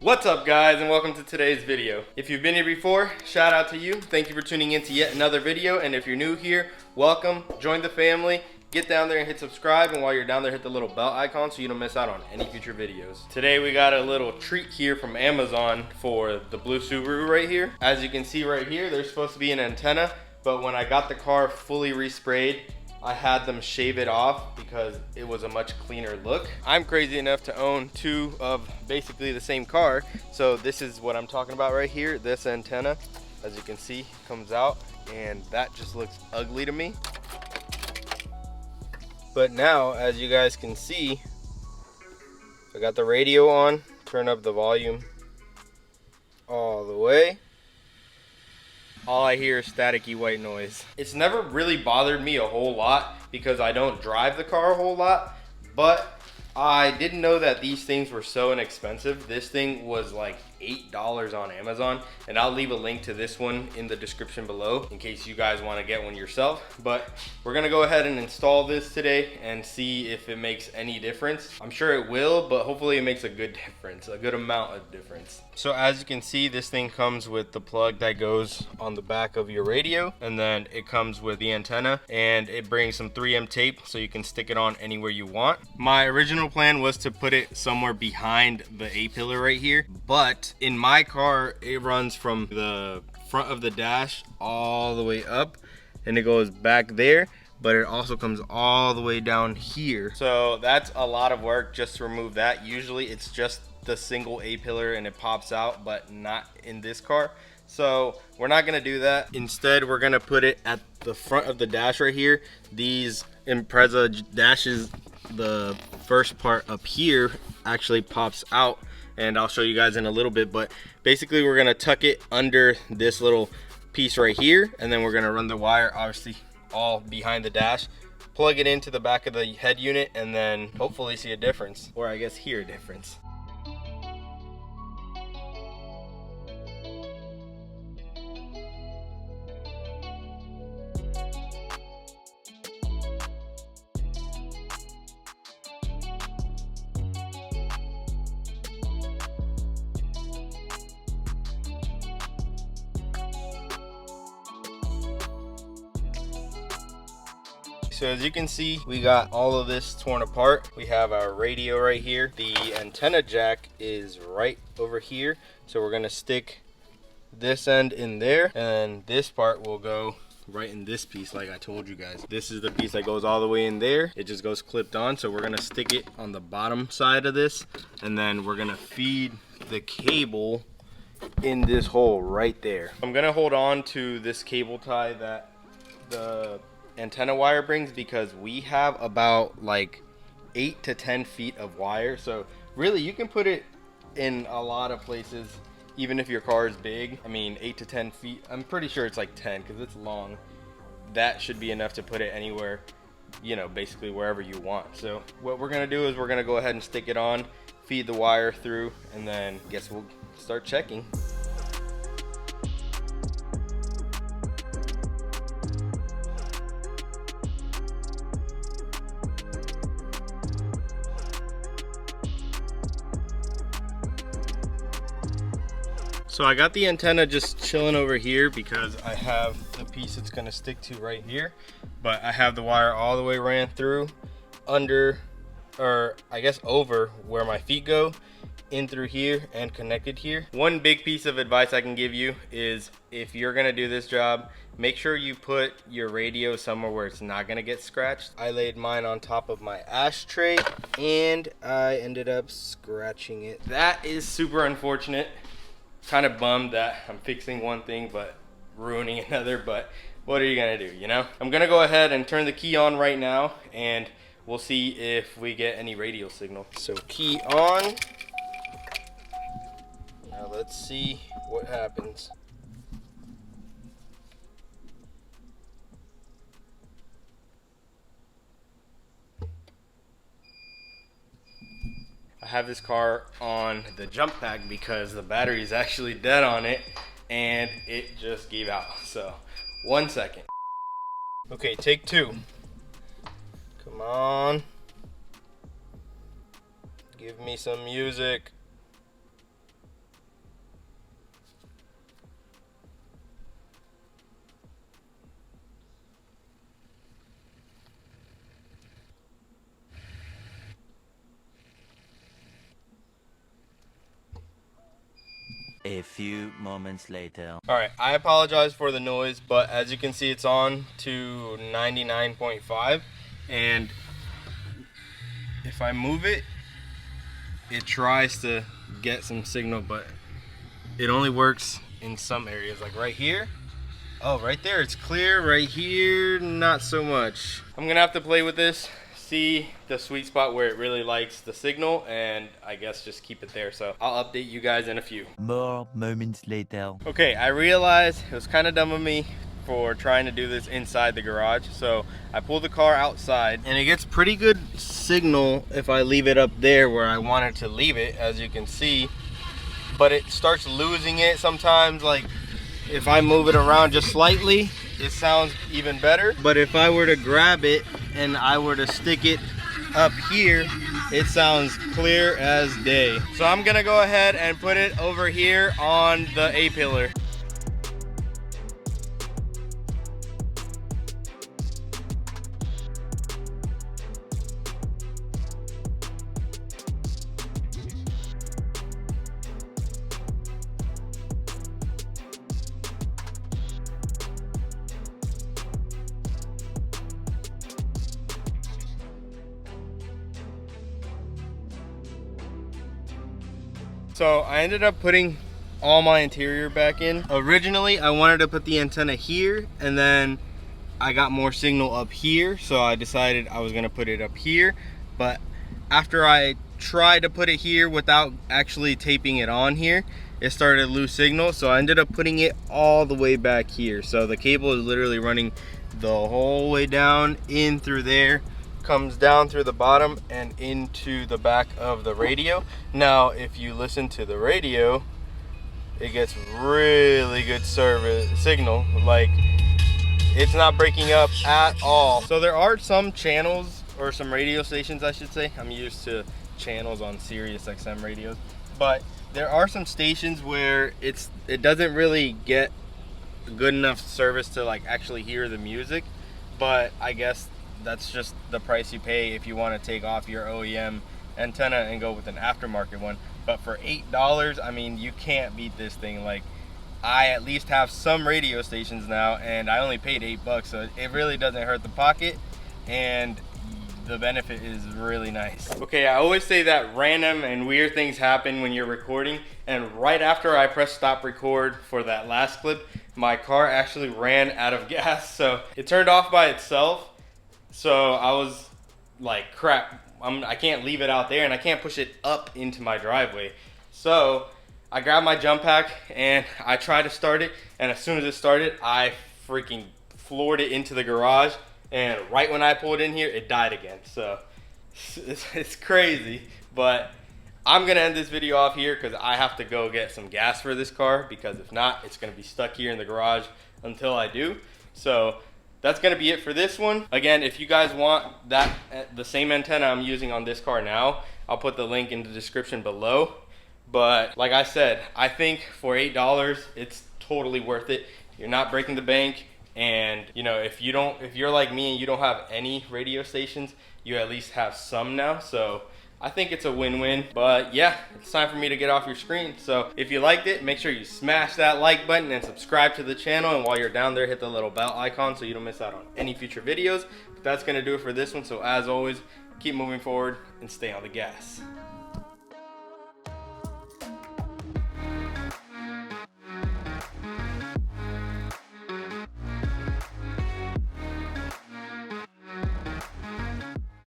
What's up guys, and welcome to today's video. If you've been here before, shout out to you. Thank you for tuning in to yet another video, and if you're new here, welcome, join the family. Get down there and hit subscribe, and while you're down there, hit the little bell icon so you don't miss out on any future videos. Today we got a little treat here from Amazon for the blue Subaru right here. As you can see right here, there's supposed to be an antenna, but when I got the car fully resprayed, I had them shave it off because it was a much cleaner look. I'm crazy enough to own two of basically the same car, so this is what I'm talking about right here. This antenna, as you can see, comes out, and that just looks ugly to me. But now, as you guys can see, I got the radio on, turn up the volume all the way. All I hear is staticky white noise. It's never really bothered me a whole lot because I don't drive the car a whole lot, but I didn't know that these things were so inexpensive. This thing was like $8 on Amazon, and I'll leave a link to this one in the description below in case you guys want to get one yourself. But we're gonna go ahead and install this today and see if it makes any difference. I'm sure it will, but hopefully it makes a good difference, a good amount of difference. So as you can see, this thing comes with the plug that goes on the back of your radio, and then it comes with the antenna, and it brings some 3M tape so you can stick it on anywhere you want. My original plan was to put it somewhere behind the A-pillar right here, but in my car it runs from the front of the dash all the way up, and it goes back there, but it also comes all the way down here. So that's a lot of work just to remove that. Usually it's just the single A-pillar and it pops out, but not in this car. So we're not gonna do that. Instead, we're gonna put it at the front of the dash right here. These Impreza dashes, the first part up here actually pops out, and I'll show you guys in a little bit, but basically we're gonna tuck it under this little piece right here, and then we're gonna run the wire obviously all behind the dash, plug it into the back of the head unit, and then hopefully see a difference, or I guess hear a difference. So as you can see, we got all of this torn apart. We have our radio right here. The antenna jack is right over here. So we're gonna stick this end in there, and this part will go right in this piece like I told you guys. This is the piece that goes all the way in there. It just goes clipped on. So we're gonna stick it on the bottom side of this, and then we're gonna feed the cable in this hole right there. I'm gonna hold on to this cable tie that the antenna wire brings because we have about like 8 to 10 feet of wire, so really you can put it in a lot of places even if your car is big. I mean, 8 to 10 feet, I'm pretty sure it's like 10 because it's long. That should be enough to put it anywhere, you know, basically wherever you want. So what we're gonna do is we're gonna go ahead and stick it on, feed the wire through, and then guess we'll start checking. So I got the antenna just chilling over here because I have the piece it's gonna stick to right here, but I have the wire all the way ran through, under, or I guess over where my feet go, in through here and connected here. One big piece of advice I can give you is if you're gonna do this job, make sure you put your radio somewhere where it's not gonna get scratched. I laid mine on top of my ashtray and I ended up scratching it. That is super unfortunate. Kind of bummed that I'm fixing one thing but ruining another, but what are you gonna do, you know? I'm gonna go ahead and turn the key on right now, and we'll see if we get any radio signal. So key on. Now let's see what happens. I have this car on the jump pack because the battery is actually dead on it and it just gave out. So 1 second. Okay, take two. Come on. Give me some music. A few moments later. Alright, I apologize for the noise, but as you can see, it's on to 99.5, and if I move it, it tries to get some signal, but it only works in some areas, like right here. Oh, right there, it's clear. Right here, not so much. I'm gonna have to play with this, see the sweet spot where it really likes the signal, and I guess just keep it there. So I'll update you guys in a few. More moments later. Okay, I realized it was kind of dumb of me for trying to do this inside the garage. So I pulled the car outside, and it gets pretty good signal if I leave it up there where I wanted to leave it, as you can see. But it starts losing it sometimes. Like if I move it around just slightly, it sounds even better. But if I were to grab it and I were to stick it up here, it sounds clear as day. So I'm gonna go ahead and put it over here on the A-pillar. So I ended up putting all my interior back in. Originally, I wanted to put the antenna here, and then I got more signal up here, so I decided I was gonna put it up here. But after I tried to put it here without actually taping it on here, it started to lose signal, so I ended up putting it all the way back here. So the cable is literally running the whole way down in through there, comes down through the bottom and into the back of the radio. Now if you listen to the radio, it gets really good service signal, like it's not breaking up at all. So there are some channels, or some radio stations I should say, I'm used to channels on Sirius XM radios, but there are some stations where it doesn't really get good enough service to like actually hear the music. But I guess that's just the price you pay if you want to take off your OEM antenna and go with an aftermarket one. But for $8, I mean, you can't beat this thing. Like, I at least have some radio stations now, and I only paid $8, so it really doesn't hurt the pocket, and the benefit is really nice. Okay, I always say that random and weird things happen when you're recording, and right after I pressed stop record for that last clip, my car actually ran out of gas, so it turned off by itself. So I was like, crap, I can't leave it out there, and I can't push it up into my driveway. So I grabbed my jump pack and I tried to start it, and as soon as it started, I freaking floored it into the garage, and right when I pulled in here, it died again. So it's crazy, but I'm gonna end this video off here because I have to go get some gas for this car, because if not, it's gonna be stuck here in the garage until I do. So that's gonna be it for this one. Again, if you guys want the same antenna I'm using on this car now, I'll put the link in the description below. But like I said, I think for $8, it's totally worth it. You're not breaking the bank, and you know, if you're like me and you don't have any radio stations, you at least have some now. So I think it's a win-win. But yeah, it's time for me to get off your screen. So if you liked it, make sure you smash that like button and subscribe to the channel. And while you're down there, hit the little bell icon so you don't miss out on any future videos. But that's gonna do it for this one. So as always, keep moving forward and stay on the gas.